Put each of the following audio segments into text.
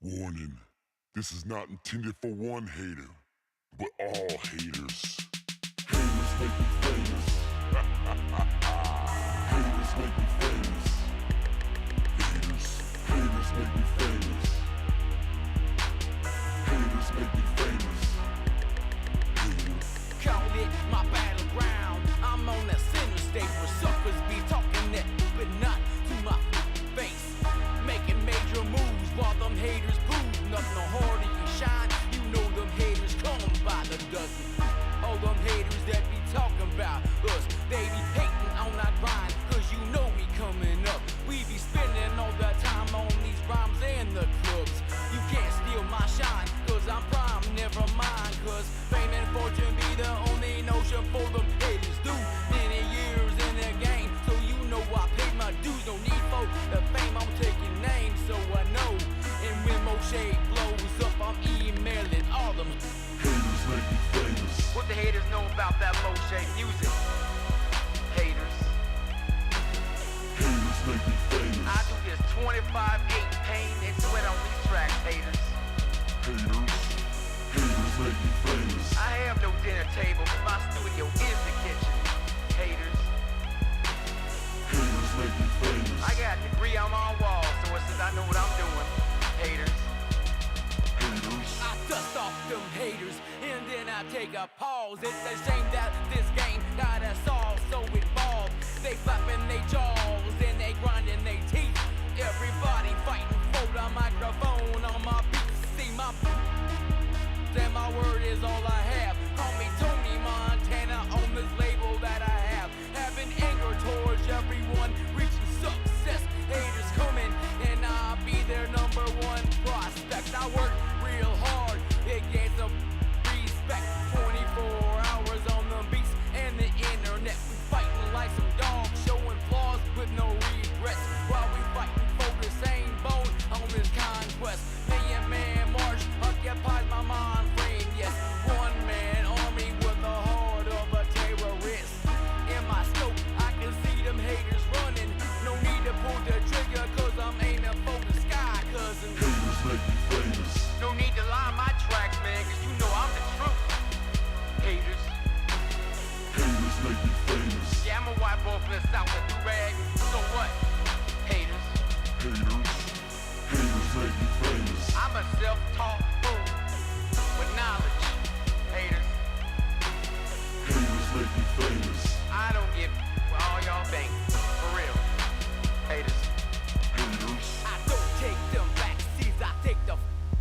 Warning, this is not intended for one hater, but all haters. Haters make me famous. Haters make me famous. Haters make me famous. Haters make me famous. Haters. Call it my battleground. I'm on the center stage where suckers be talking that, but not to my face. Making major moves while them haters prove nothing no harder you shine. You know them haters come by the dozen. All them haters that be talking about us, they be hating on our grind, cause you know we coming up. We be spending all the time on these rhymes and the clubs. You can't steal my shine, cause I'm prime, never mind. Cause fame and fortune be the only notion for them haters do. Many years in the game, so you know I paid my dues. No need for the fame, I'm taking names, so I know. And when Moshe blows up, I'm emailing all them. Haters make me famous. What the haters know about that Moshe music? Haters. Haters make me famous. I do this 25/8 pain and sweat on these tracks, haters. Haters. Haters make me famous. I have no dinner table, my studio is the kitchen. Haters. Haters make me famous. I got a degree on my wall, so it says I know what I'm doing. Haters. Haters. I dust off them haters, and then I take a pause. It's a shame that this game got us all so involved. They flapping their jaws, and they grinding their teeth. Everybody fighting for the microphone on my beats. See my and my word is all I have. Call me Tony Montana on this label that I have. Having anger towards everyone, reaching success. Haters coming, and I'll be their number one prospect. I work real hard, it gains some respect. 24 hours on the beats and the internet. We fighting like some dogs, showing flaws with no regrets. While we fighting for the same bone on this conquest. Man march occupies my mind frame. Yes, one man army with the heart of a terrorist. In my scope, I can see them haters running. No need to pull the trigger, cause I'm aiming for the sky, cousin. Haters make me famous. No need to lie my tracks, man, cause you know I'm the truth. Haters. Haters make me famous. Yeah, I'ma wipe off this out with the rag. So what? Haters. Haters. Haters make me famous. I'm a self-taught fool with knowledge. Haters. Haters make me famous. I don't give what all y'all think. For real. Haters. Haters. I don't take them back seats, I take the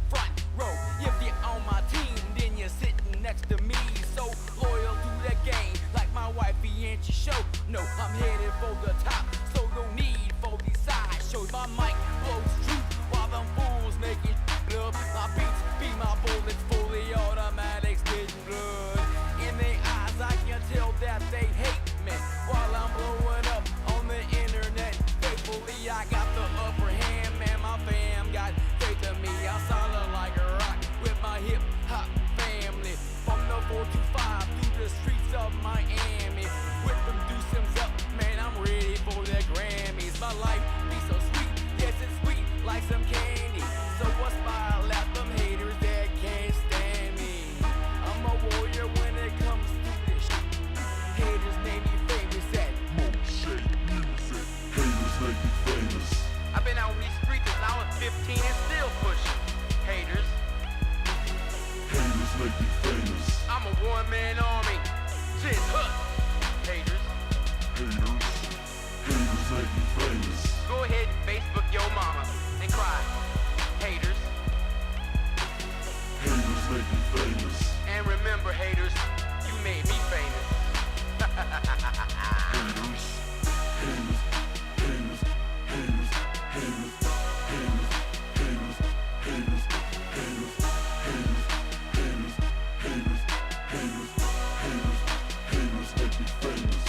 front row. If you're on my team, then you're sitting next to me. So loyal to the game, like my wifey and she show. No, I'm headed for the top, so no need for these side shows. My mic blows truth while them fools making up. My beats be my bullets, fully automatic, spitting blood. In their eyes, I can tell that they hate me while I'm blowing up on the internet. Faithfully, I got the upper hand, man. My fam got faith in me. I'm solid like a rock with my hip hop family. From the 425 through the streets of Miami, with them deucems up, man. I'm ready for the Grammys. My life be so sweet, yes it's sweet like some candy. So what's my lap them haters that can't stand me? I'm a warrior when it comes to this shit. Haters made me famous at Moshe music. Haters make me famous. I've been out on these streets since I was 15 and still pushing. Haters. Haters make me famous. I'm a one-man army. Shit, huh? Haters. Haters. Haters make me famous. Go ahead and Facebook your mama and cry. Haters. Haters make me famous. And remember, haters, you made me famous. Haters. Haters. Haters. Haters. Haters. Haters. Haters. Haters. Haters. Haters. Haters. Haters. Haters. Haters. Haters make me famous.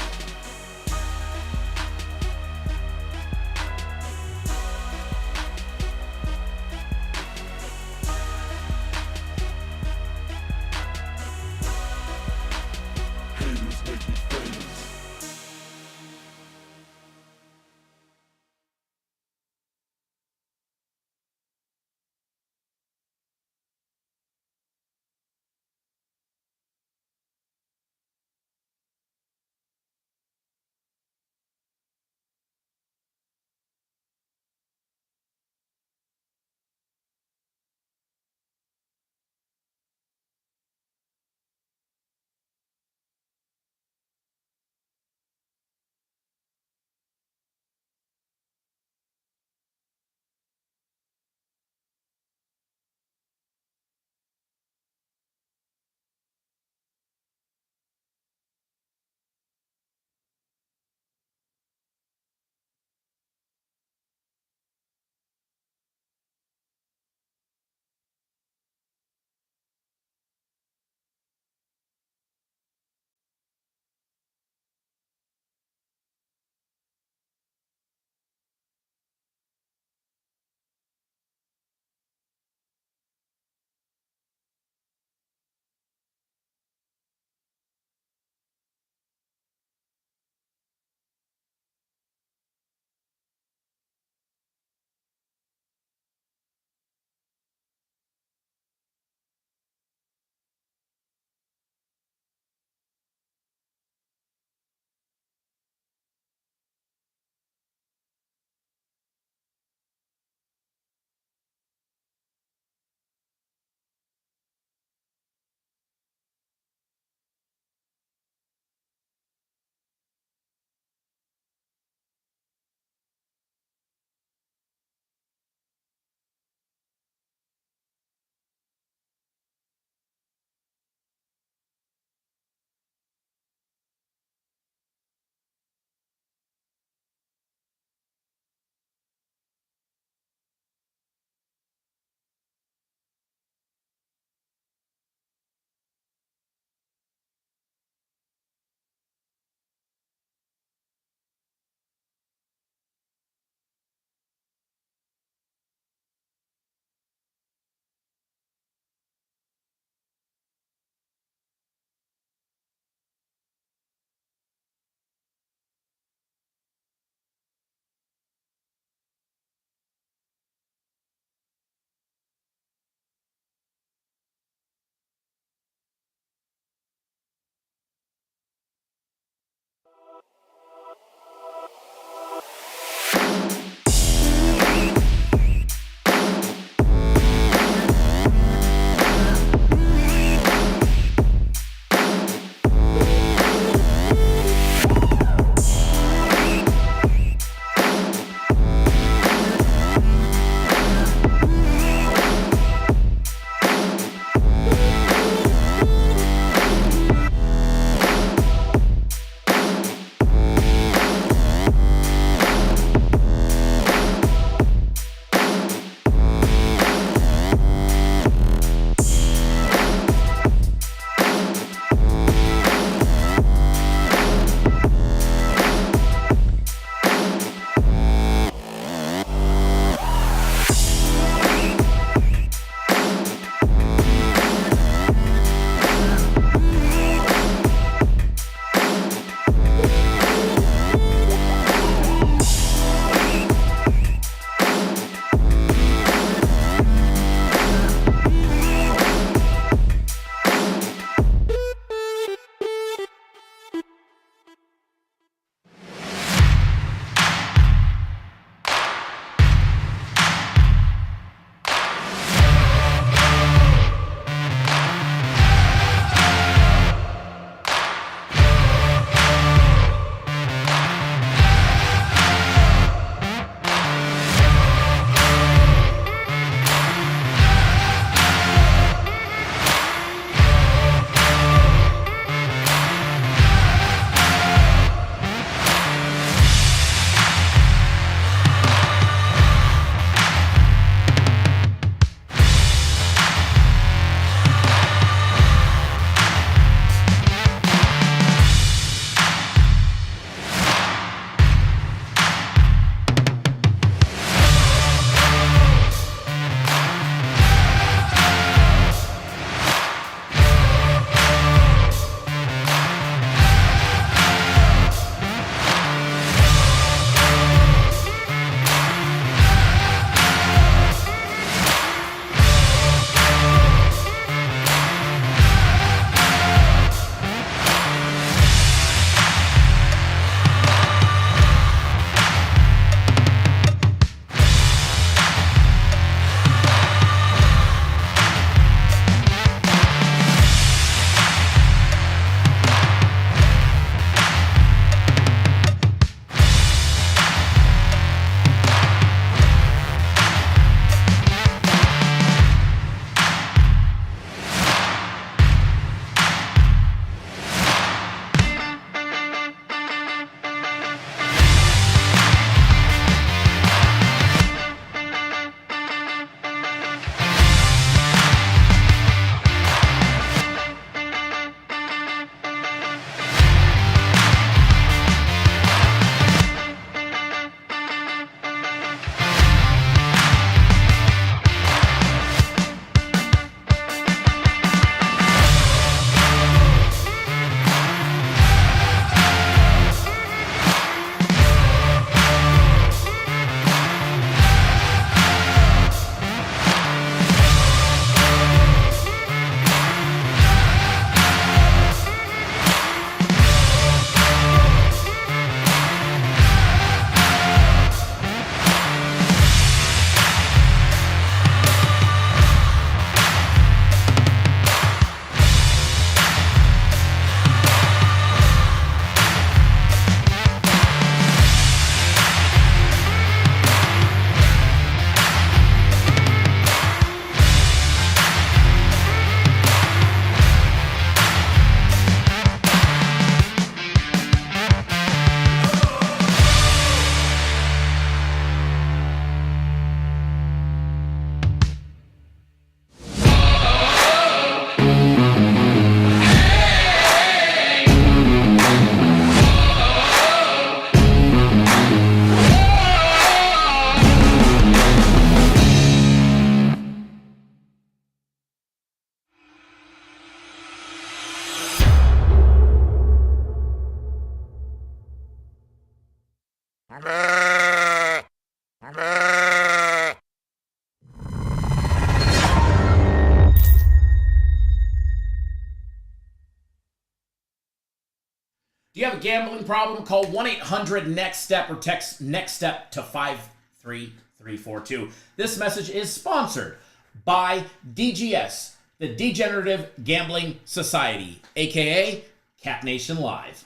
If you have a gambling problem, call 1-800-NEXT-STEP or text NEXT STEP to 53342. This message is sponsored by DGS, the Degenerative Gambling Society, aka Cat Nation Live.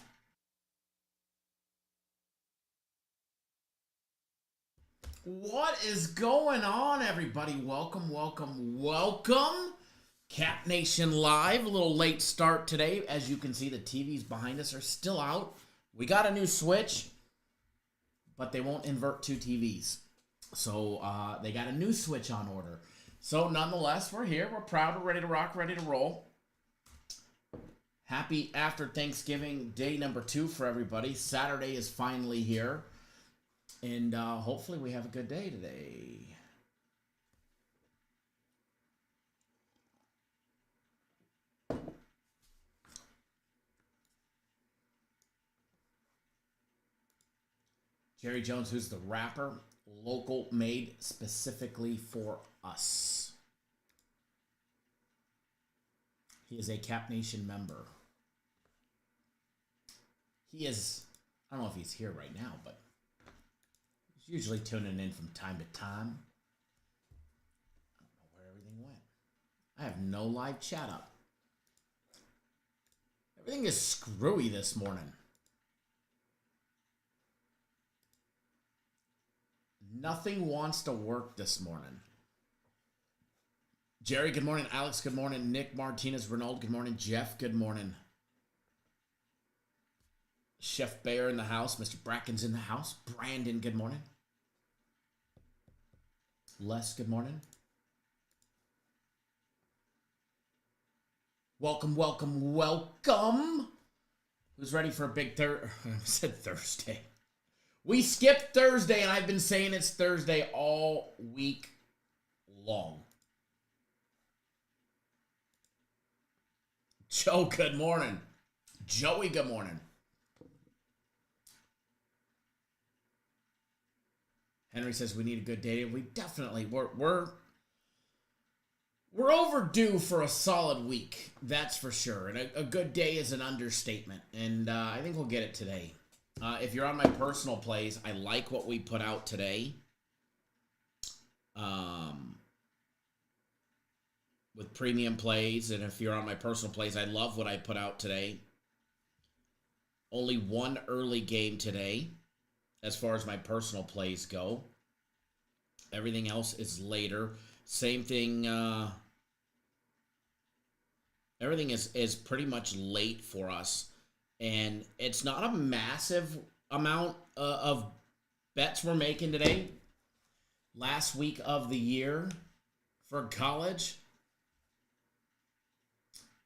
What is going on, everybody? Welcome, welcome, welcome. Cat Nation Live. A little late start today. As you can see, the TVs behind us are still out. We got a new switch, but they won't invert two TVs. So they got a new switch on order. So nonetheless, we're here. We're proud. We're ready to rock, ready to roll. Happy after Thanksgiving day number 2 for everybody. Saturday is finally here. And hopefully we have a good day today. Jerry Jones, who's the rapper, local made specifically for us. He is a Cap Nation member. He is, I don't know if he's here right now, but he's usually tuning in from time to time. I don't know where everything went. I have no live chat up. Everything is screwy this morning. Nothing wants to work this morning. Jerry, good morning. Alex, good morning. Nick Martinez, Renault, good morning. Jeff, good morning. Chef Bayer in the house. Mr. Bracken's in the house. Brandon, good morning. Les, good morning. Welcome, welcome, welcome. Who's ready for a big I said Thursday. We skipped Thursday, and I've been saying it's Thursday all week long. Joe, good morning. Joey, good morning. Henry says we need a good day. We definitely we're overdue for a solid week. That's for sure. And a good day is an understatement. And I think we'll get it today. If you're on my personal plays, I like what we put out today. With premium plays, and if you're on my personal plays, I love what I put out today. Only one early game today, as far as my personal plays go. Everything else is later. Same thing. Everything is pretty much late for us. And it's not a massive amount of bets we're making today. Last week of the year for college.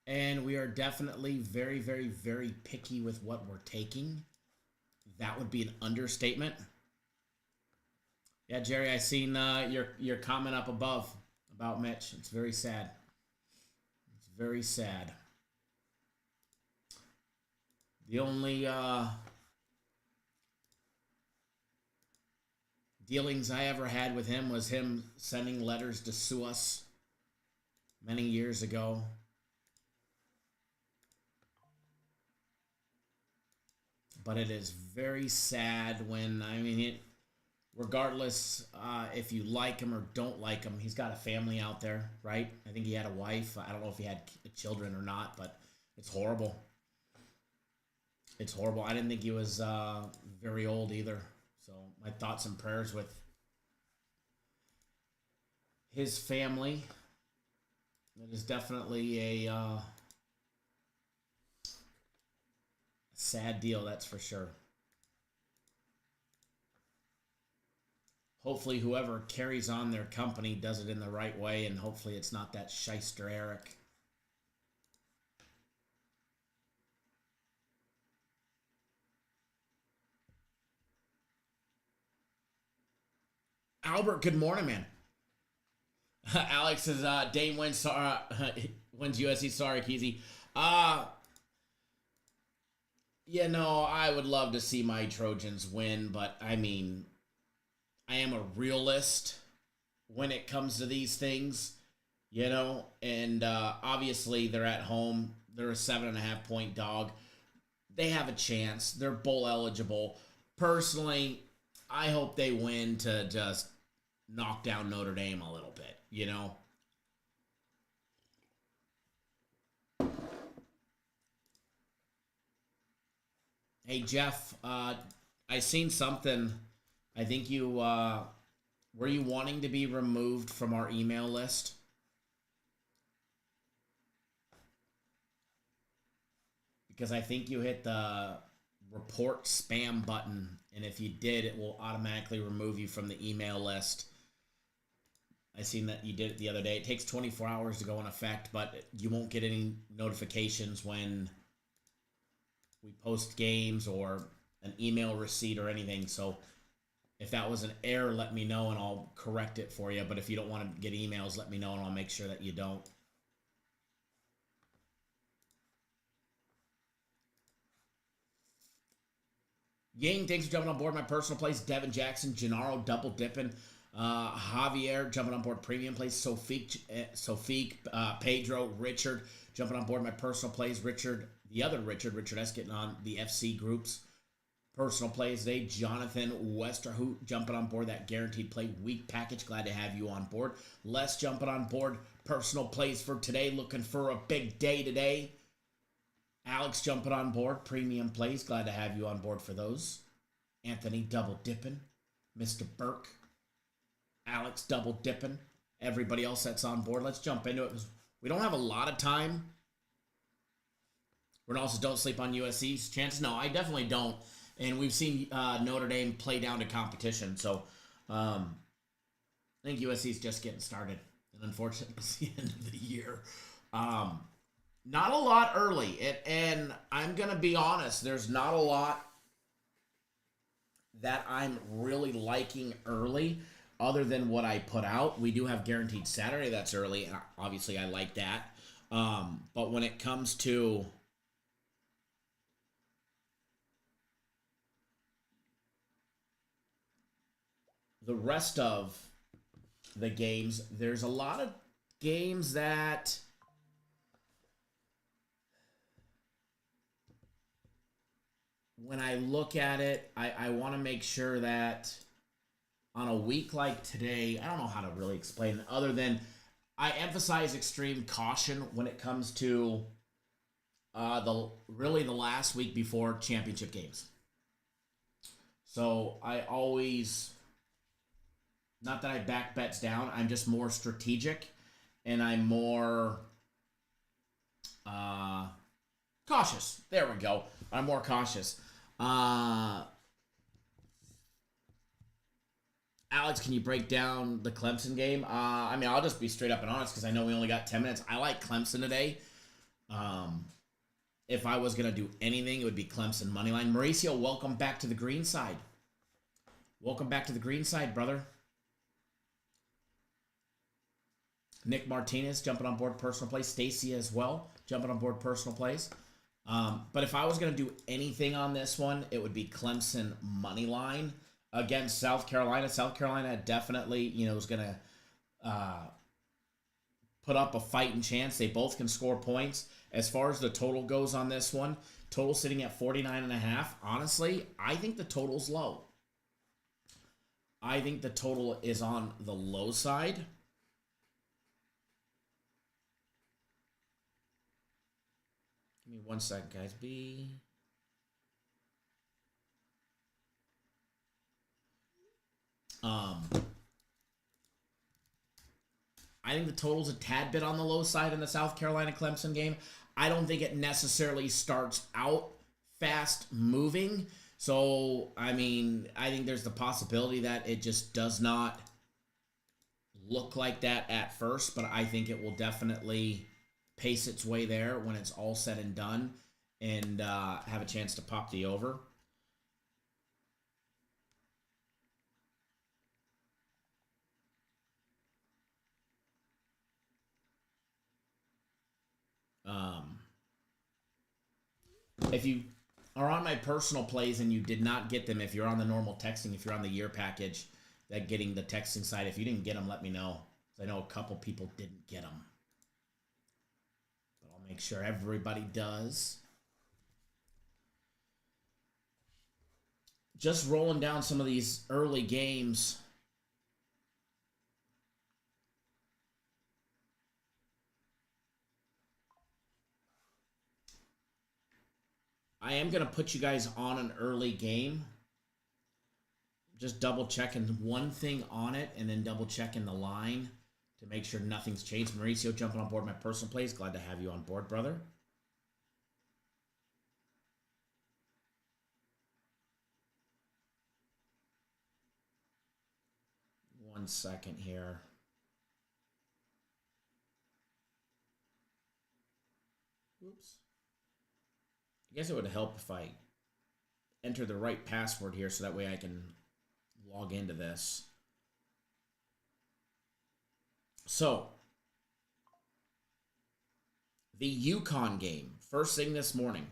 And we are definitely very, very, very picky with what we're taking. That would be an understatement. Yeah, Jerry, I seen your comment up above about Mitch. It's very sad. It's very sad. The only dealings I ever had with him was him sending letters to sue us many years ago. But it is very sad when, regardless if you like him or don't like him, he's got a family out there, right? I think he had a wife. I don't know if he had children or not, but it's horrible. It's horrible. I didn't think he was very old either. So my thoughts and prayers with his family. It is definitely a sad deal, that's for sure. Hopefully whoever carries on their company does it in the right way, and hopefully it's not that shyster Eric. Albert, good morning, man. Alex says, Dame wins USC. Sorry, Keezy. I would love to see my Trojans win, but I am a realist when it comes to these things, and obviously they're at home. They're a 7.5 point dog. they have a chance. They're bowl eligible. Personally, I hope they win to just knock down Notre Dame a little bit, you know? Hey, Jeff, I seen something. I think you, were you wanting to be removed from our email list? Because I think you hit the report spam button, and if you did, it will automatically remove you from the email list. I seen that you did it the other day. It takes 24 hours to go in effect, but you won't get any notifications when we post games or an email receipt or anything. So if that was an error, let me know and I'll correct it for you. But if you don't want to get emails, let me know and I'll make sure that you don't. Yang, thanks for jumping on board my personal place. Devin Jackson, Gennaro double dipping. Javier jumping on board premium plays. Sofique, Pedro, Richard jumping on board my personal plays. Richard, the other Richard S getting on the FC groups. Personal plays today. Jonathan Westerhout jumping on board that guaranteed play week package. Glad to have you on board. Les jumping on board personal plays for today. Looking for a big day today. Alex jumping on board premium plays. Glad to have you on board for those. Anthony double dipping. Mr. Burke. Alex double dipping. Everybody else that's on board. Let's jump into it because we don't have a lot of time. We also don't sleep on USC's chances. No, I definitely don't. And we've seen Notre Dame play down to competition. So I think USC's just getting started. And unfortunately, it's the end of the year. Not a lot early. And I'm going to be honest, there's not a lot that I'm really liking early other than what I put out. We do have Guaranteed Saturday that's early. And obviously, I like that. But when it comes to the rest of the games, there's a lot of games that when I look at it, I want to make sure that on a week like today, I don't know how to really explain it other than I emphasize extreme caution when it comes to the last week before championship games. So I always, not that I back bets down, I'm just more strategic and I'm more cautious. There we go. I'm more cautious. Alex, can you break down the Clemson game? I mean, I'll just be straight up and honest because I know we only got 10 minutes. I like Clemson today. If I was going to do anything, it would be Clemson moneyline. Mauricio, welcome back to the green side. Welcome back to the green side, brother. Nick Martinez jumping on board personal plays. Stacy as well jumping on board personal plays. But if I was going to do anything on this one, it would be Clemson money line against South Carolina. South Carolina definitely, is going to put up a fighting chance. They both can score points. As far as the total goes on this one, total sitting at 49.5. Honestly, I think the total's low. I think the total is on the low side. Give me 1 second, guys. I think the total's a tad bit on the low side in the South Carolina-Clemson game. I don't think it necessarily starts out fast moving. So, I mean, I think there's the possibility that it just does not look like that at first, but I think it will definitely pace its way there when it's all said and done and have a chance to pop the over. If you are on my personal plays and you did not get them, if you're on the normal texting, if you're on the year package, that getting the texting side, if you didn't get them, let me know. I know a couple people didn't get them. But I'll make sure everybody does. Just rolling down some of these early games. I am going to put you guys on an early game. Just double checking one thing on it and then double checking the line to make sure nothing's changed. Mauricio jumping on board my personal plays. Glad to have you on board, brother. One second here. Oops. I guess it would help if I enter the right password here so that way I can log into this. So, the Yukon game, first thing this morning.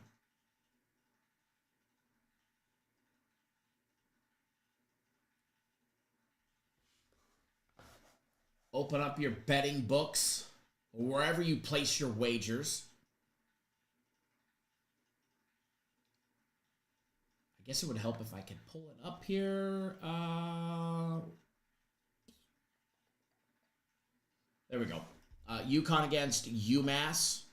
Open up your betting books, or wherever you place your wagers. I guess it would help if I could pull it up here. There we go. Yukon against UMass.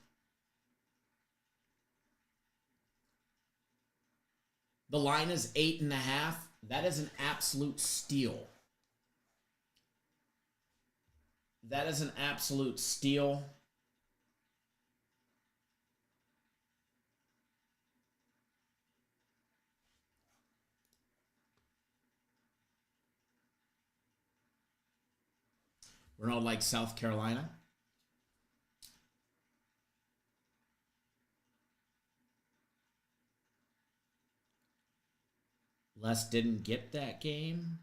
The line is 8.5. That is an absolute steal. That is an absolute steal. Ronald likes South Carolina. Les didn't get that game.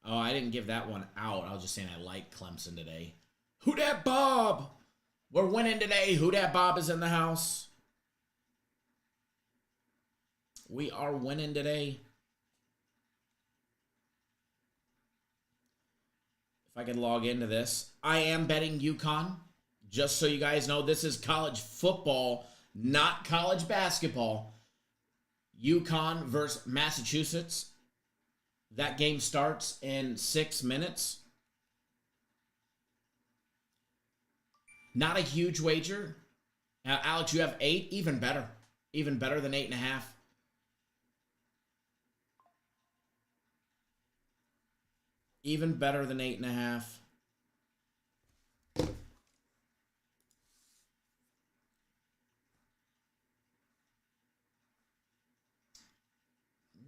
Oh, I didn't give that one out. I was just saying I like Clemson today. Who dat Bob? We're winning today. Who dat Bob is in the house. We are winning today. If I can log into this. I am betting UConn. Just so you guys know, this is college football, not college basketball. UConn versus Massachusetts. That game starts in 6 minutes. Not a huge wager. Alex, you have 8. Even better. Even better than 8.5. Even better than 8.5.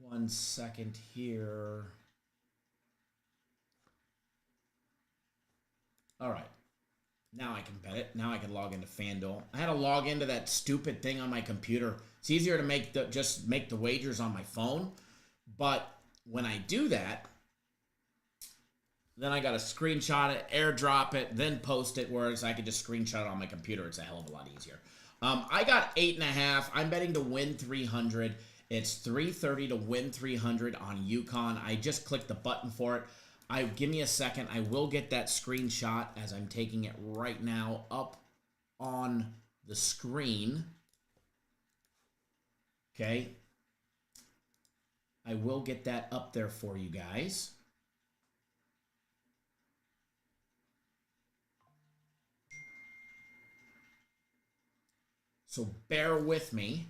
One second here. All right. Now I can bet it. Now I can log into FanDuel. I had to log into that stupid thing on my computer. It's easier to just make the wagers on my phone. But when I do that, then I got to screenshot it, airdrop it, then post it, whereas I could just screenshot it on my computer. It's a hell of a lot easier. I got 8.5. I'm betting to win 300. It's 330 to win 300 on UConn. I just clicked the button for it. Give me a second. I will get that screenshot as I'm taking it right now up on the screen. Okay. I will get that up there for you guys. So bear with me.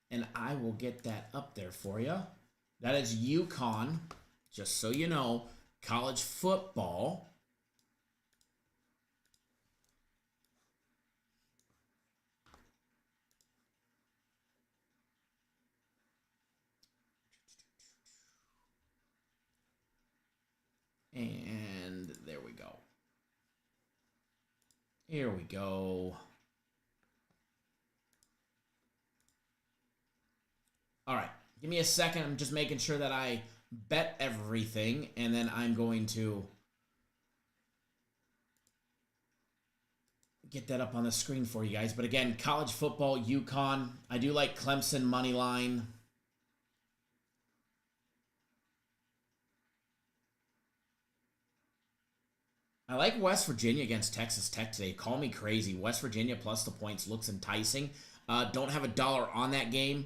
And I will get that up there for you. That is UConn, just so you know, college football. And there we go. Here we go. All right, give me a second. I'm just making sure that I bet everything, and then I'm going to get that up on the screen for you guys. But again, college football, UConn. I do like Clemson money line. I like West Virginia against Texas Tech today. Call me crazy. West Virginia plus the points looks enticing. Don't have a dollar on that game.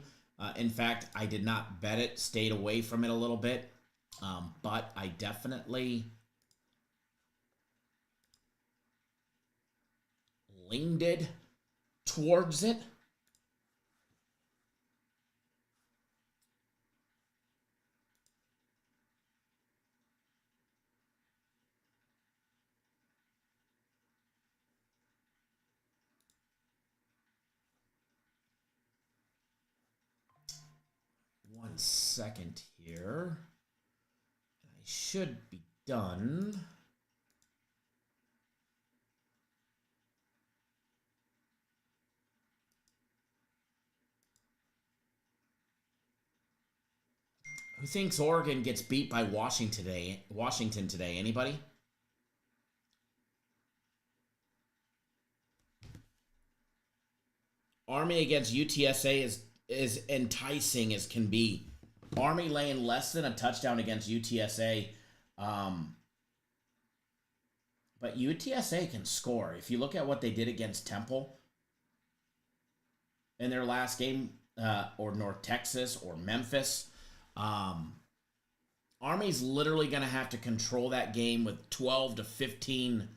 In fact, I did not bet it. Stayed away from it a little bit. But I definitely leaned it towards it. One second here. I should be done. Who thinks Oregon gets beat by Washington today? Anybody? Army against UTSA is enticing as can be. Army laying less than a touchdown against UTSA. But UTSA can score. If you look at what they did against Temple in their last game, or North Texas or Memphis, Army's literally going to have to control that game with 12 to 15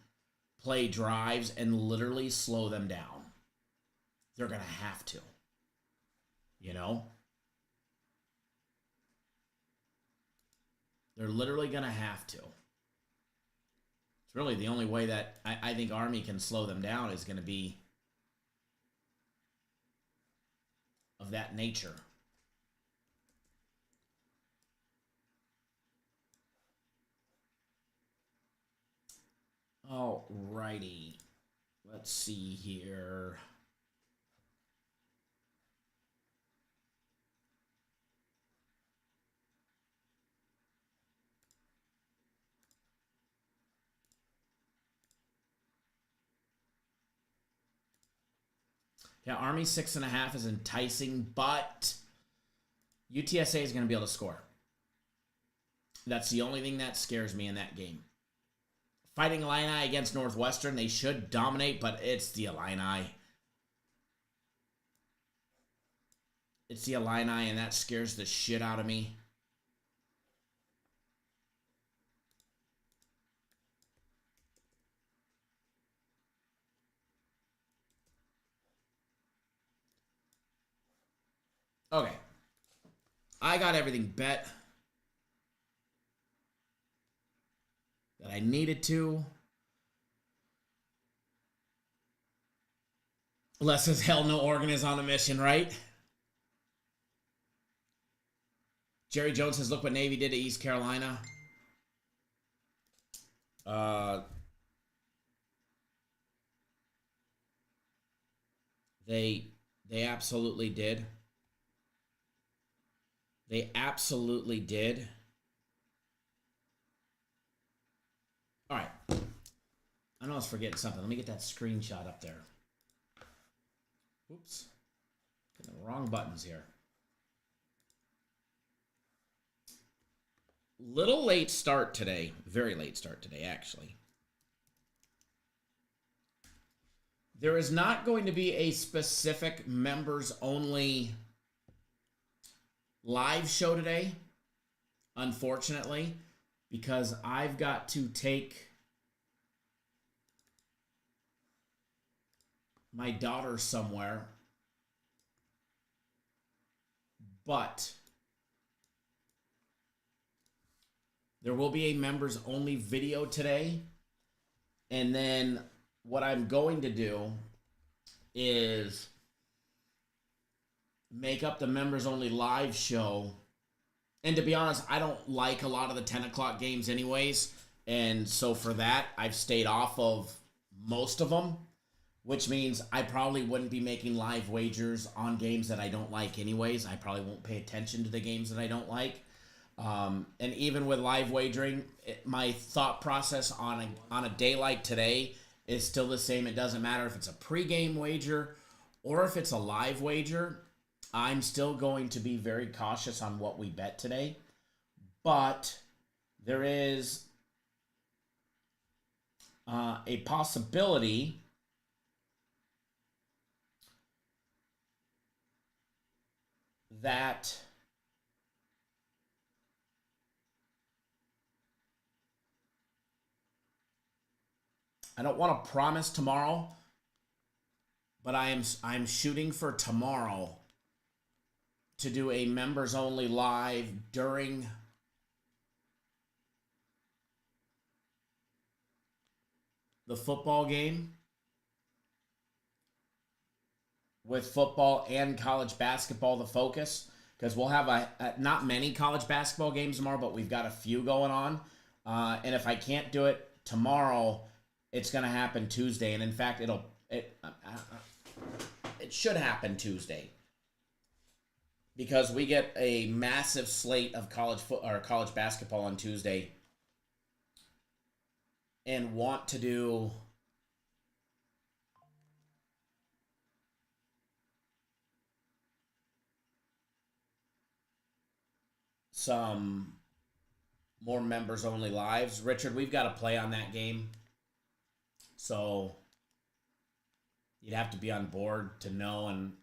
play drives and literally slow them down. They're going to have to. You know? They're literally going to have to. It's really the only way that I think Army can slow them down is going to be of that nature. Alrighty. Let's see here. Yeah, Army 6.5 is enticing, but UTSA is going to be able to score. That's the only thing that scares me in that game. Fighting Illini against Northwestern, they should dominate, but it's the Illini. It's the Illini, and that scares the shit out of me. Okay. I got everything bet that I needed to. Less as hell no Oregon is on a mission, right? Jerry Jones says, look what Navy did to East Carolina. They absolutely did. They absolutely did. All right. I know I was forgetting something. Let me get that screenshot up there. Oops. Getting the wrong buttons here. Little late start today. Very late start today, actually. There is not going to be a specific members-only live show today, unfortunately, because I've got to take my daughter somewhere. But there will be a members only video today. And then what I'm going to do is make up the members only live show. And to be honest, I don't like a lot of the 10 o'clock games anyways. And so for that, I've stayed off of most of them, which means I probably wouldn't be making live wagers on games that I don't like anyways. I probably won't pay attention to the games that I don't like. And even with live wagering, my thought process on a day like today is still the same. It doesn't matter if it's a pregame wager or if it's a live wager. I'm still going to be very cautious on what we bet today. But there is a possibility that I don't want to promise tomorrow, but I'm shooting for tomorrow to do a members only live during the football game with football and college basketball the focus, because we'll have not many college basketball games tomorrow, but we've got a few going on. And if I can't do it tomorrow, it's going to happen Tuesday. And in fact, it should happen Tuesday, because we get a massive slate of college basketball on Tuesday, and want to do some more members only lives. Richard, we've got to play on that game, so you'd have to be on board to know, and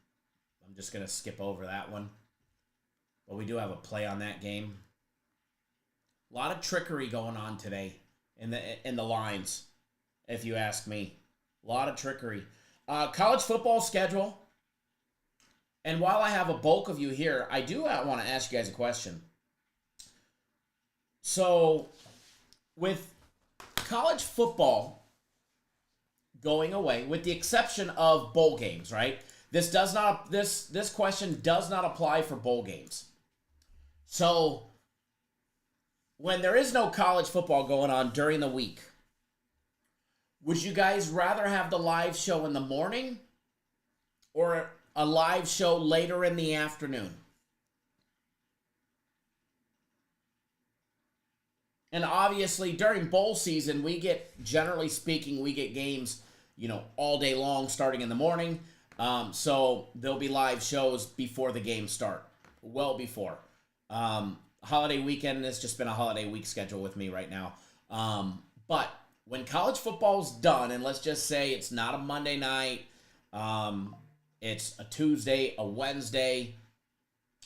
I'm just going to skip over that one. But we do have a play on that game. A lot of trickery going on today in the lines, if you ask me. A lot of trickery. College football schedule. And while I have a bulk of you here, I do want to ask you guys a question. So, with college football going away, with the exception of bowl games, right? This question does not apply for bowl games. So, when there is no college football going on during the week, would you guys rather have the live show in the morning or a live show later in the afternoon? And obviously, during bowl season, generally speaking, we get games, all day long starting in the morning. So there'll be live shows before the games start, well before. Holiday weekend has just been a holiday week schedule with me right now. But when college football's done, and let's just say it's not a Monday night, it's a Tuesday, a Wednesday,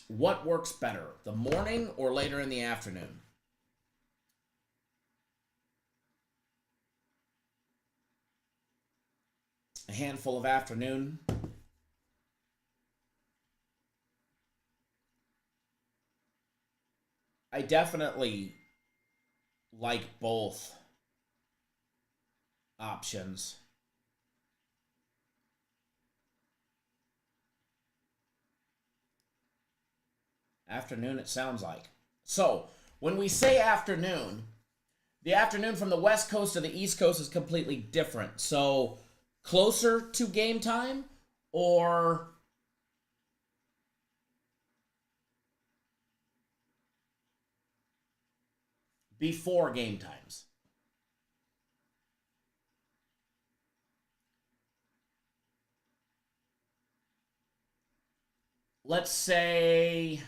what works better, the morning or later in the afternoon? A handful of afternoon. I definitely like both options. Afternoon, it sounds like. So, when we say afternoon, the afternoon from the West Coast to the East Coast is completely different. So, closer to game time or before game times? Let's say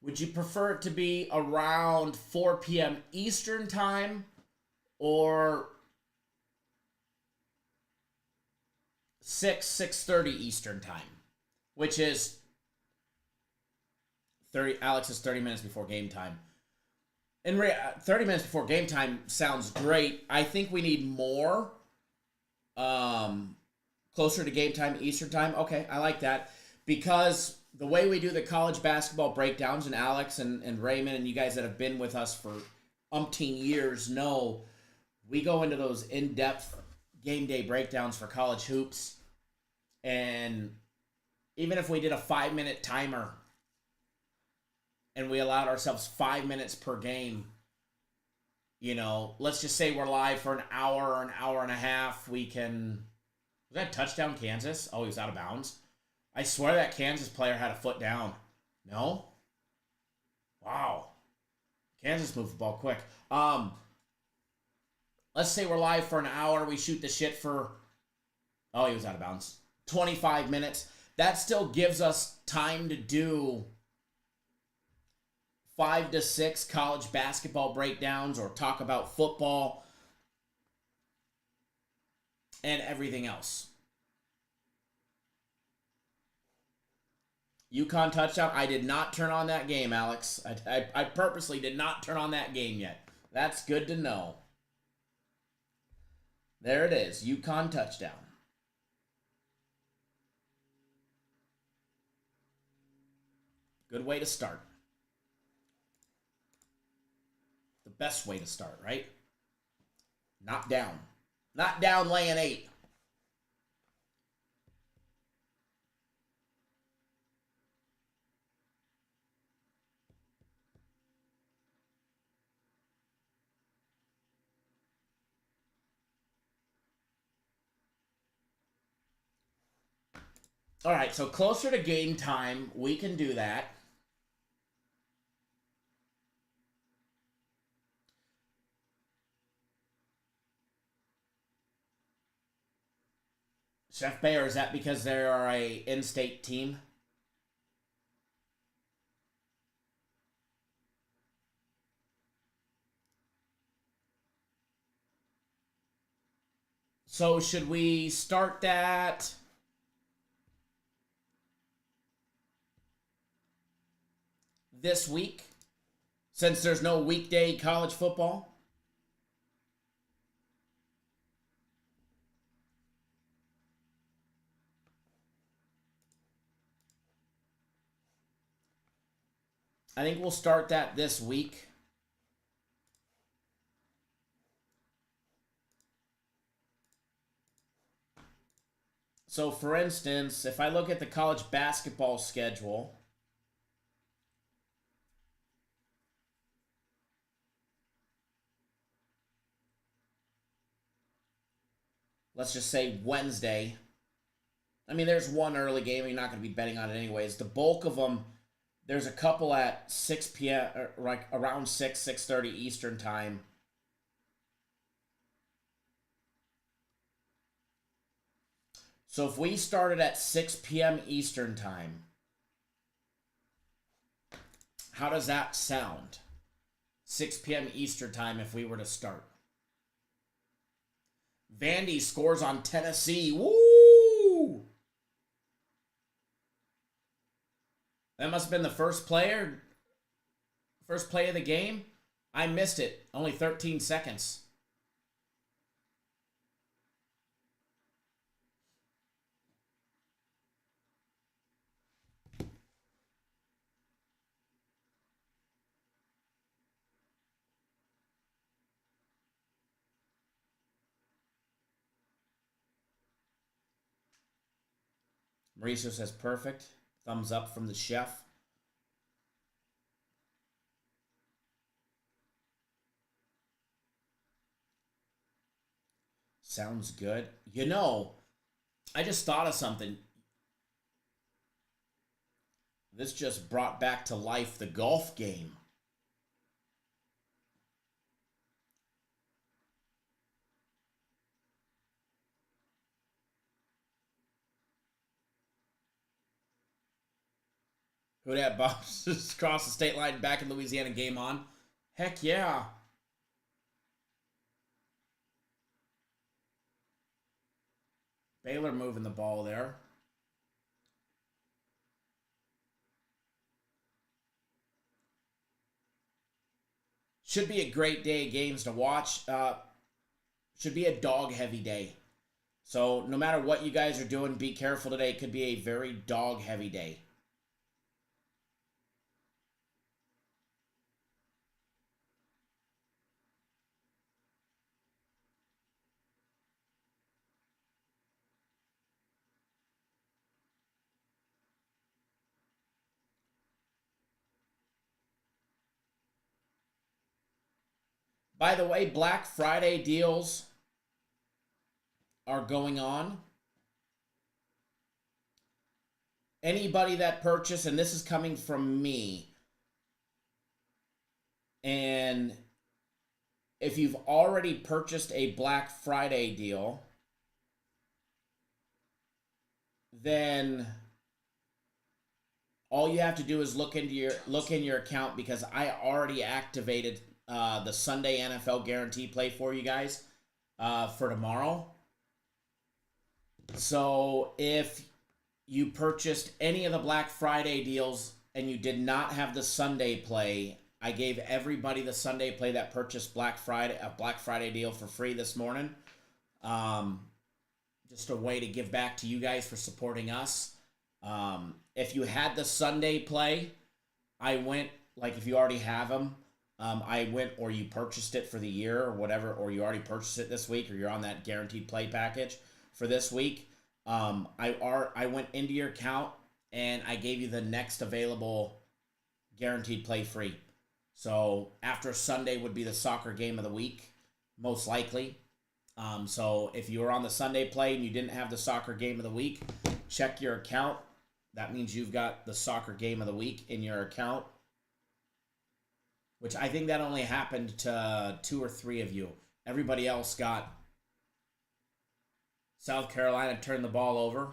would you prefer it to be around 4 p.m. Eastern time or 6:30 Eastern time, which is 30 Alex is 30 minutes before game time. 30 minutes before game time sounds great. I think we need more closer to game time Eastern time. Okay, I like that, because the way we do the college basketball breakdowns, and Alex and Raymond and you guys that have been with us for umpteen years know, we go into those in-depth game day breakdowns for college hoops. And even if we did a 5-minute timer and we allowed ourselves 5 minutes per game, let's just say we're live for an hour or an hour and a half, was that touchdown Kansas? Oh, he was out of bounds. I swear that Kansas player had a foot down. No? Wow. Kansas moved the ball quick. Let's say we're live for an hour. We shoot the shit for, oh, he was out of bounds, 25 minutes. That still gives us time to do 5 to 6 college basketball breakdowns or talk about football and everything else. UConn touchdown. I did not turn on that game, Alex. I purposely did not turn on that game yet. That's good to know. There it is. UConn touchdown. Good way to start. The best way to start, right? Not down. Not down laying 8. All right, so closer to game time, we can do that. Chef Bayer, is that because they are a in-state team? So should we start that this week, since there's no weekday college football? I think we'll start that this week. So, for instance, if I look at the college basketball schedule, let's just say Wednesday. I mean, there's one early game. You're not going to be betting on it anyways. The bulk of them, there's a couple at 6 p.m., or like around 6:30 Eastern time. So if we started at 6 p.m. Eastern time, how does that sound? 6 p.m. Eastern time if we were to start. Vandy scores on Tennessee. Woo! That must have been the first play of the game. I missed it. Only 13 seconds. Mauricio says perfect. Thumbs up from the chef. Sounds good. You know, I just thought of something. This just brought back to life the golf game. Who that bounces across the state line back in Louisiana, game on? Heck yeah. Baylor moving the ball there. Should be a great day of games to watch. Should be a dog-heavy day. So no matter what you guys are doing, be careful today. It could be a very dog-heavy day. By the way, Black Friday deals are going on. Anybody that purchased, and this is coming from me, and if you've already purchased a Black Friday deal, then All you have to do is look in your account, because I already activated the Sunday NFL guarantee play for you guys for tomorrow. So if you purchased any of the Black Friday deals and you did not have the Sunday play, I gave everybody the Sunday play that purchased Black Friday deal for free this morning. Just a way to give back to you guys for supporting us. If you had the Sunday play, I went, like if you already have them, I went, or you purchased it for the year or whatever, or you already purchased it this week, or you're on that guaranteed play package for this week. I went into your account and I gave you the next available guaranteed play free. So after Sunday would be the soccer game of the week, most likely. So if you were on the Sunday play and you didn't have the soccer game of the week, check your account. That means you've got the soccer game of the week in your account, which I think that only happened to 2 or 3 of you. Everybody else got South Carolina turned the ball over.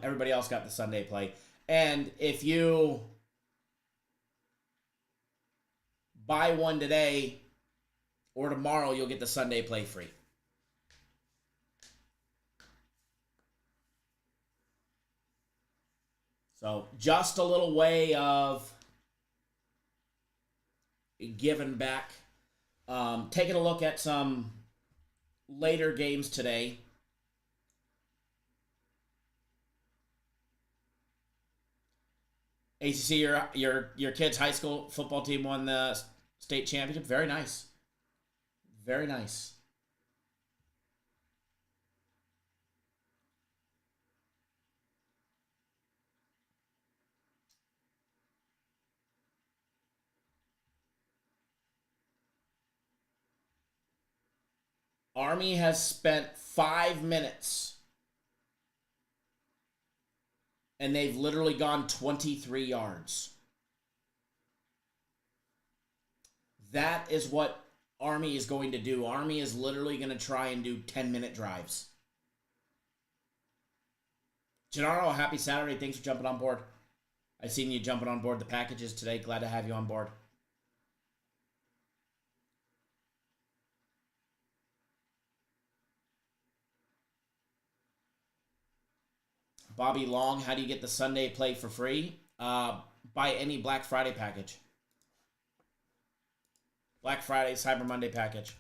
Everybody else got the Sunday play. And if you buy one today or tomorrow, you'll get the Sunday play free. So just a little way of giving back. Taking a look at some later games today. ACC, your kid's high school football team won the state championship. Very nice. Very nice. Army has spent 5 minutes and they've literally gone 23 yards. That is what Army is going to do. Army is literally going to try and do 10-minute drives. Gennaro, happy Saturday. Thanks for jumping on board. I seen you jumping on board the packages today. Glad to have you on board. Bobby Long, how do you get the Sunday play for free? Buy any Black Friday package. Black Friday, Cyber Monday package.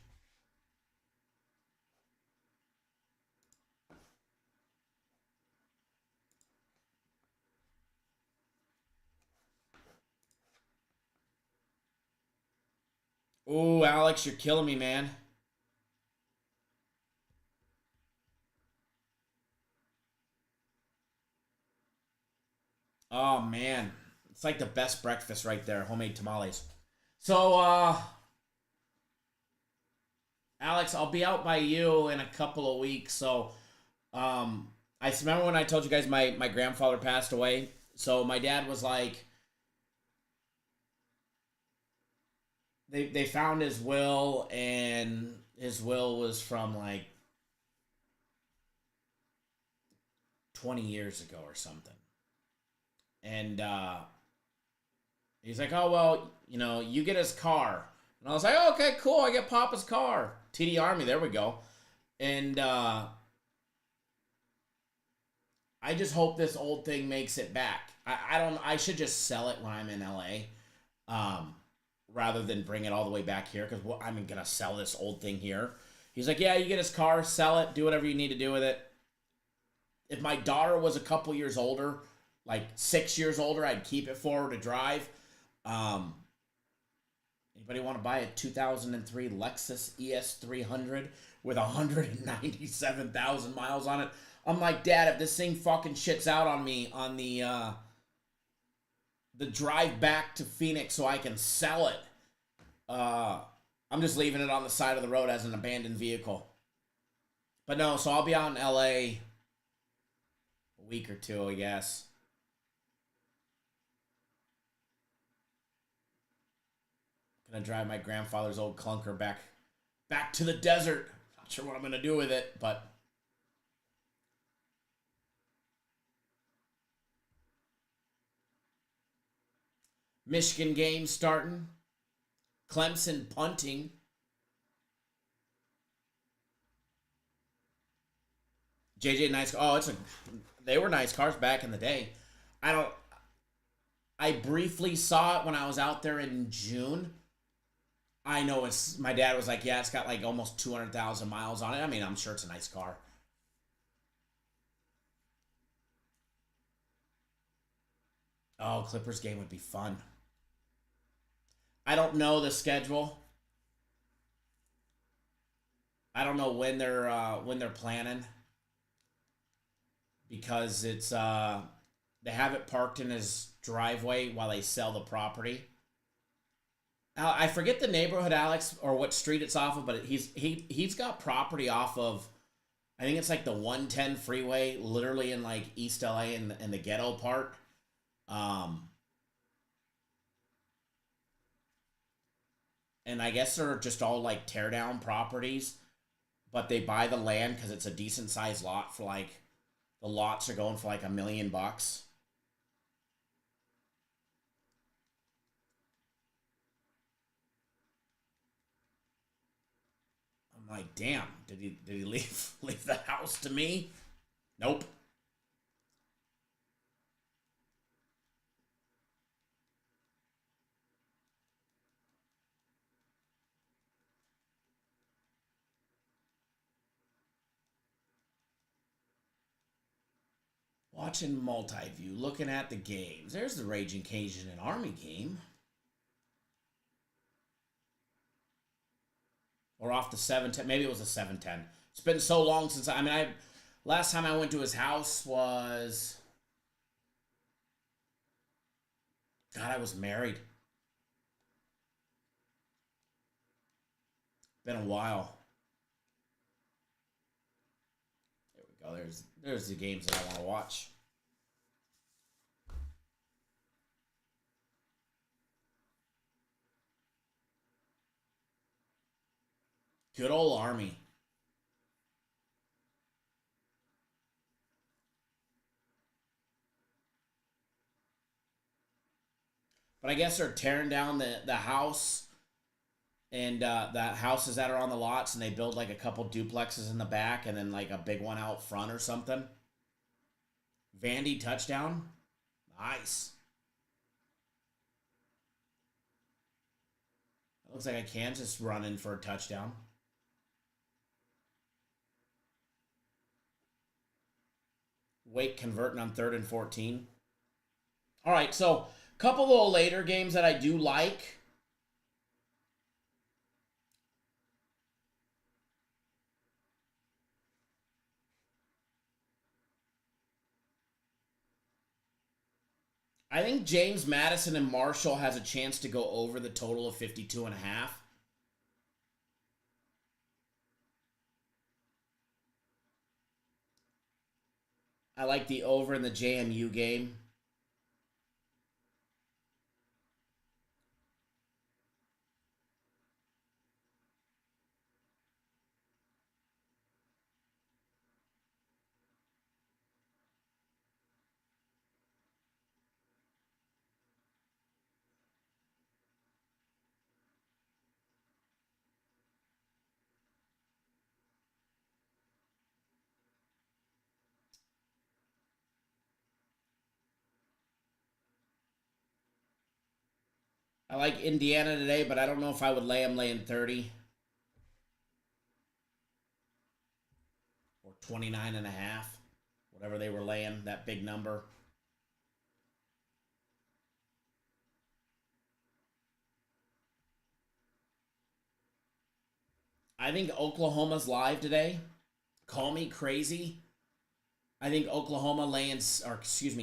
Ooh, Alex, you're killing me, man. Oh, man. It's like the best breakfast right there. Homemade tamales. So, Alex, I'll be out by you in a couple of weeks. So, I remember when I told you guys my grandfather passed away. So, my dad was like, they found his will, and his will was from like 20 years ago or something. And he's like, oh, well, you get his car. And I was like, oh, okay, cool. I get Papa's car. TD Army, there we go. And I just hope this old thing makes it back. I should just sell it when I'm in LA, rather than bring it all the way back here, because I'm going to sell this old thing here. He's like, yeah, you get his car, sell it, do whatever you need to do with it. If my daughter was a couple years older, like 6 years older, I'd keep it for her to drive. Anybody want to buy a 2003 Lexus ES300 with 197,000 miles on it? I'm like, Dad, if this thing fucking shits out on me on the drive back to Phoenix so I can sell it, I'm just leaving it on the side of the road as an abandoned vehicle. But no, so I'll be out in LA a week or two, I guess. Gonna drive my grandfather's old clunker back to the desert. Not sure what I'm gonna do with it, but Michigan game starting. Clemson punting. JJ nice. Oh, they were nice cars back in the day. I briefly saw it when I was out there in June. I know my dad was like, yeah, it's got like almost 200,000 miles on it. I mean, I'm sure it's a nice car. Oh, Clippers game would be fun. I don't know the schedule. I don't know when they're planning, because it's they have it parked in his driveway while they sell the property. I forget the neighborhood, Alex, or what street it's off of, but he's got property off of, I think it's like the 110 freeway, literally in like East LA in the ghetto part. And I guess they're just all like tear down properties, but they buy the land because it's a decent sized lot for like, the lots are going for like $1 million. I'm like, damn, did he leave the house to me? Nope. Watching multi-view, looking at the games. There's the Raging Cajun and Army game. Or off the 710. Maybe it was a 710. It's been so long since last time I went to his house was, God, I was married. Been a while. There we go. There's the games that I want to watch. Good old Army. But I guess they're tearing down the house and the houses that are on the lots, and they build like a couple duplexes in the back and then like a big one out front or something. Vandy touchdown. Nice. It looks like a Kansas running for a touchdown. Wake converting on 3rd and 14. All right, so a couple little later games that I do like. I think James Madison and Marshall has a chance to go over the total of 52.5. I like the over in the JMU game. I like Indiana today, but I don't know if I would lay them laying 30 or 29.5, whatever they were laying, that big number. I think Oklahoma's live today. Call me crazy. I think Oklahoma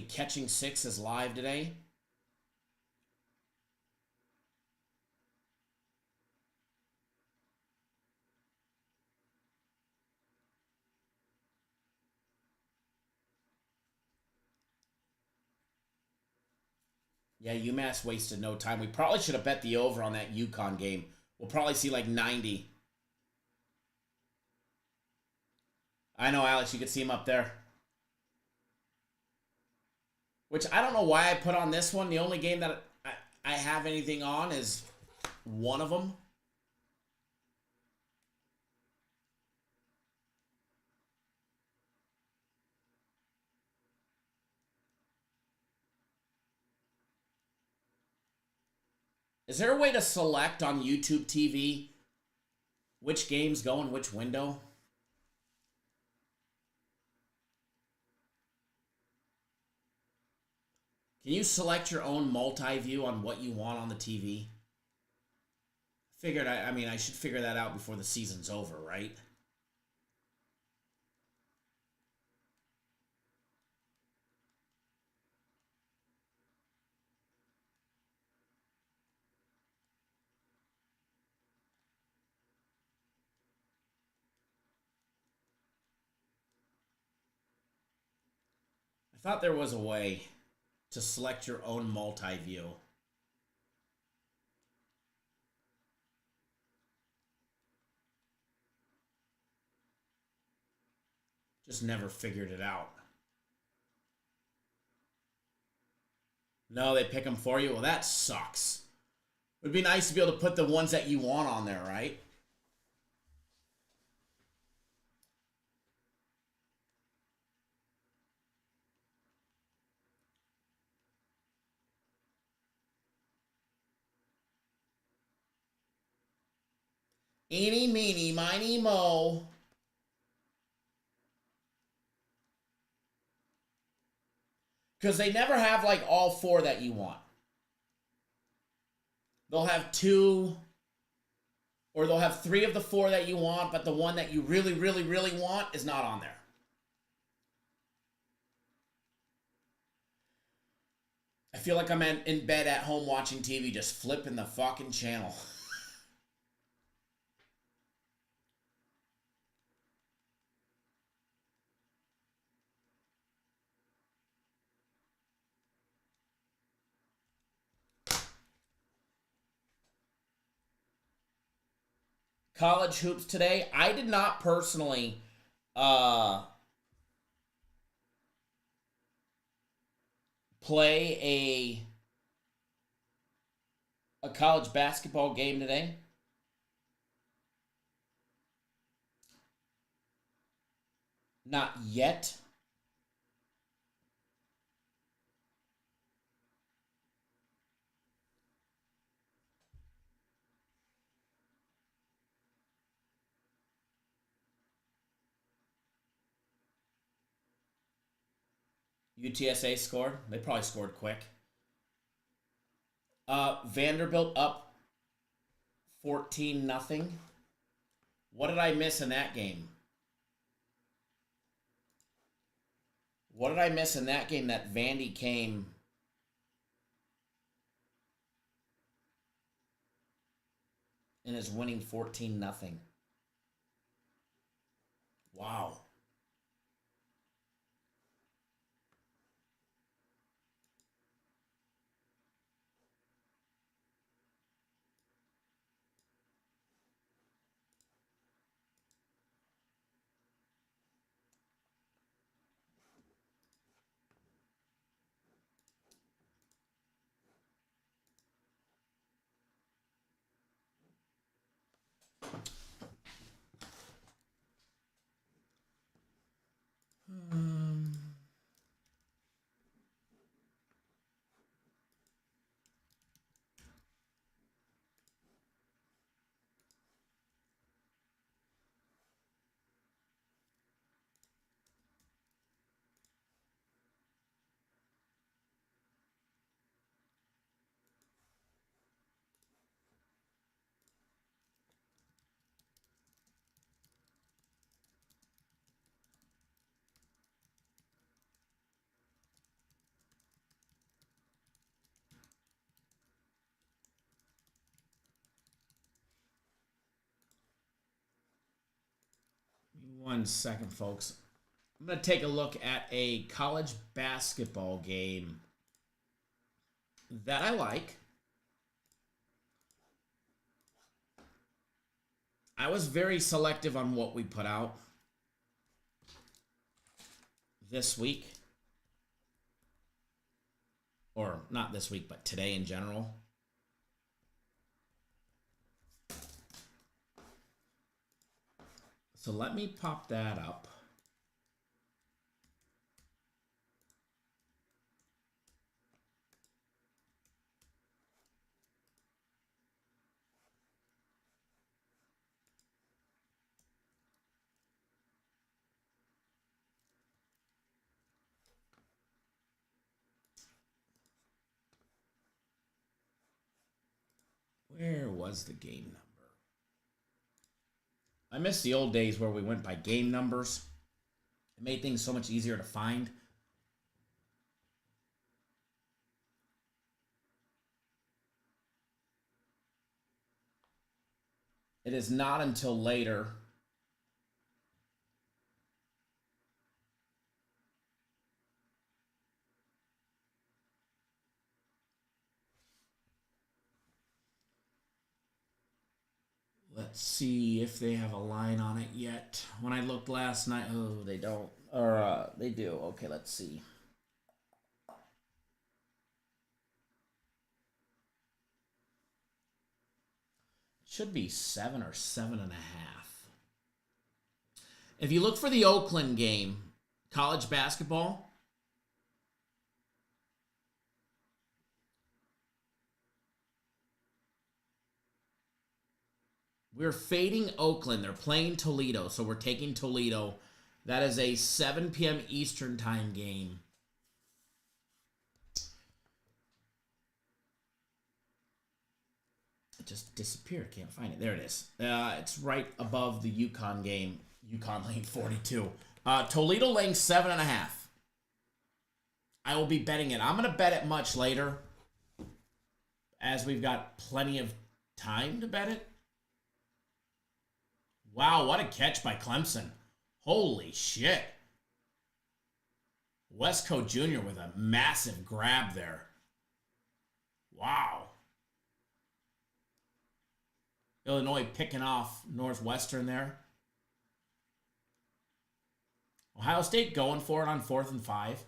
catching 6 is live today. Yeah, UMass wasted no time. We probably should have bet the over on that UConn game. We'll probably see like 90. I know, Alex, you could see him up there. Which I don't know why I put on this one. The only game that I have anything on is one of them. Is there a way to select on YouTube TV which games go in which window? Can you select your own multi-view on what you want on the TV? I mean, I should figure that out before the season's over, right? I thought there was a way to select your own multi-view. Just never figured it out. No, they pick them for you? Well, that sucks. It would be nice to be able to put the ones that you want on there, right? Eeny, meeny, miny, mo. Because they never have like all four that you want. They'll have two, or they'll have three of the four that you want, but the one that you really, really, really want is not on there. I feel like I'm in bed at home watching TV, just flipping the fucking channel. College hoops today. I did not personally play a college basketball game today. Not yet. UTSA scored. They probably scored quick. Vanderbilt up 14-0. What did I miss in that game? What did I miss in that game that Vandy came and is winning 14-0? Wow. One second, folks. I'm going to take a look at a college basketball game that I like. I was very selective on what we put out this week. Or not this week, but today in general. So let me pop that up. Where was the game number? I miss the old days where we went by game numbers. It made things so much easier to find. It is not until later. Let's see if they have a line on it yet. When I looked last night, oh, they don't. Or they do. Okay, let's see. Should be 7 or 7.5. If you look for the Oakland game, college basketball, we're fading Oakland. They're playing Toledo, so we're taking Toledo. That is a 7 p.m. Eastern time game. It just disappeared. Can't find it. There it is. It's right above the UConn game. UConn laying 42. Toledo laying 7.5. I will be betting it. I'm going to bet it much later, as we've got plenty of time to bet it. Wow, what a catch by Clemson. Holy shit. Westco Jr. with a massive grab there. Wow. Illinois picking off Northwestern there. Ohio State going for it on 4th and 5.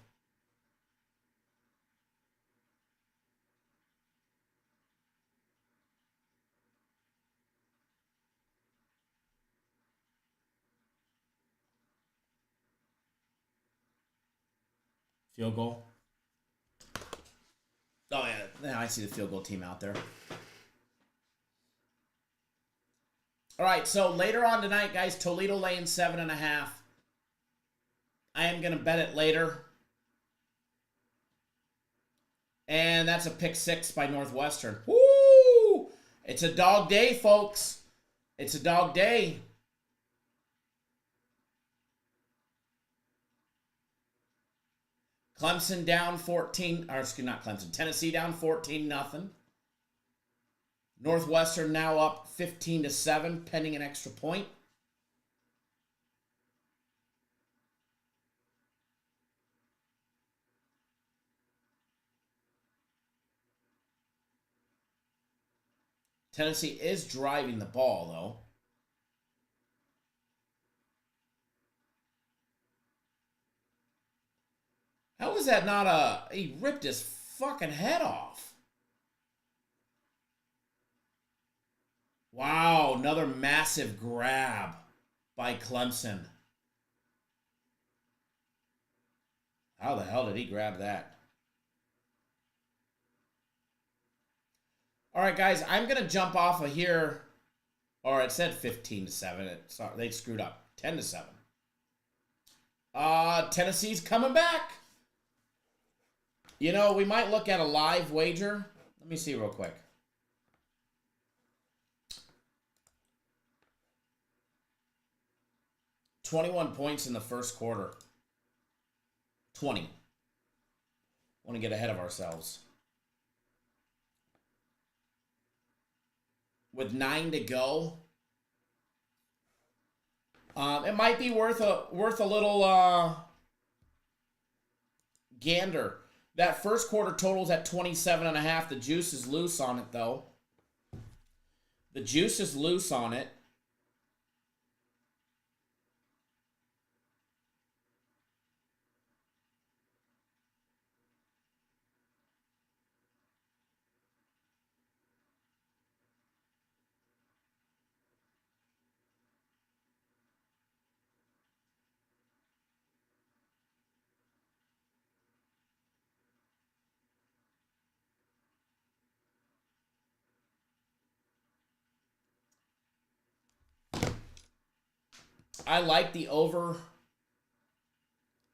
Field goal. Oh, yeah. I see the field goal team out there. All right, so later on tonight, guys, Toledo laying 7.5. I am going to bet it later. And that's a pick 6 by Northwestern. Woo! It's a dog day, folks. It's a dog day. Clemson down 14, or excuse me, not Clemson. Tennessee down 14-0. Northwestern now up 15-7, pending an extra point. Tennessee is driving the ball, though. How is that not a... He ripped his fucking head off. Wow, another massive grab by Clemson. How the hell did he grab that? All right, guys, I'm going to jump off of here. Or it said 15-7. Sorry, they screwed up. 10-7. Tennessee's coming back. You know, we might look at a live wager. Let me see real quick. $21 points in the first quarter. 20. Want to get ahead of ourselves. With 9 to go, it might be worth a little gander. That first quarter totals at 27.5. The juice is loose on it, though. The juice is loose on it. I like the over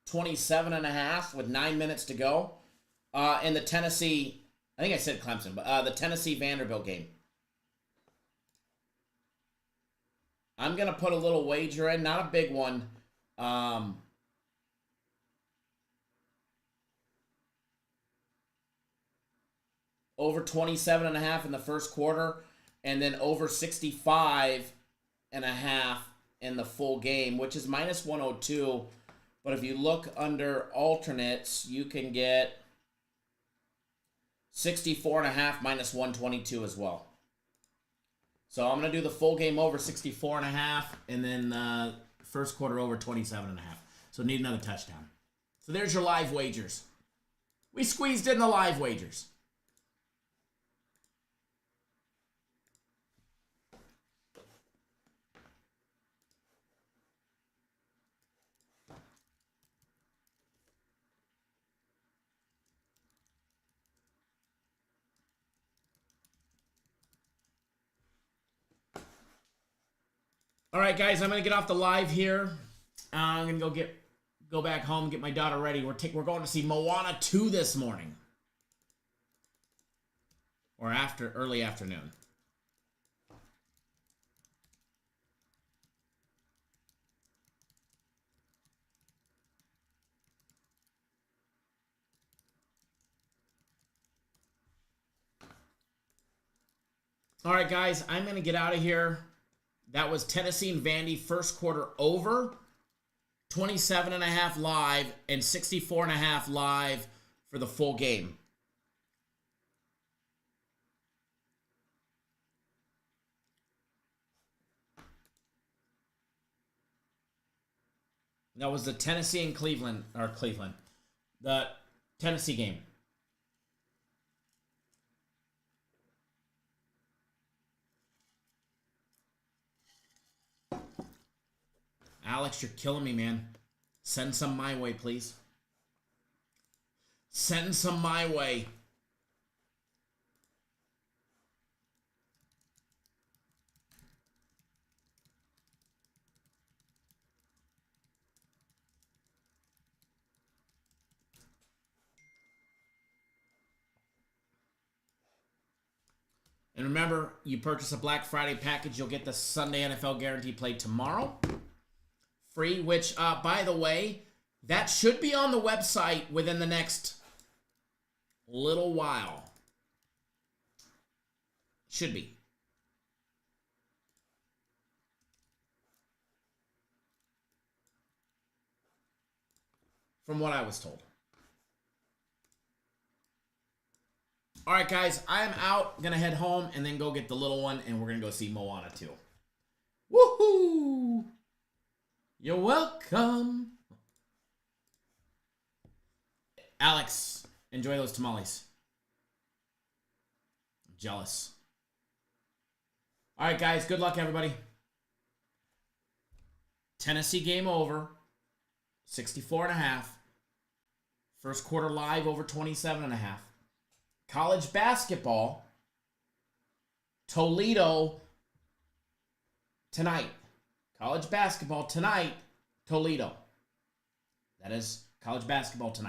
27.5 with 9 minutes to go. In the Tennessee, I think I said Clemson, but the Tennessee Vanderbilt game. I'm going to put a little wager in, not a big one. Over 27.5 in the first quarter, and then over 65.5 in the full game, which is minus 102. But if you look under alternates, you can get 64.5 minus 122 as well. So I'm going to do the full game over 64.5, and then first quarter over 27.5. So need another touchdown. So there's your live wagers. We squeezed in the live wagers. All right, guys, I'm going to get off the live here. I'm going to go back home, get my daughter ready. We're going to see Moana 2 this morning. Or early afternoon. All right, guys, I'm going to get out of here. That was Tennessee and Vandy first quarter over, 27.5 live, and 64.5 live for the full game. That was the Tennessee and Cleveland, the Tennessee game. Alex, you're killing me, man. Send some my way, please. Send some my way. And remember, you purchase a Black Friday package, you'll get the Sunday NFL Guarantee Play tomorrow. Free, which, by the way, that should be on the website within the next little while. Should be. From what I was told. All right, guys, I'm out. Gonna head home and then go get the little one, and we're gonna go see Moana 2. Woohoo! You're welcome. Alex, enjoy those tamales. I'm jealous. All right, guys, good luck, everybody. Tennessee game over. 64.5. First quarter live over 27.5. College basketball. Toledo tonight. College basketball tonight, Toledo. That is college basketball tonight.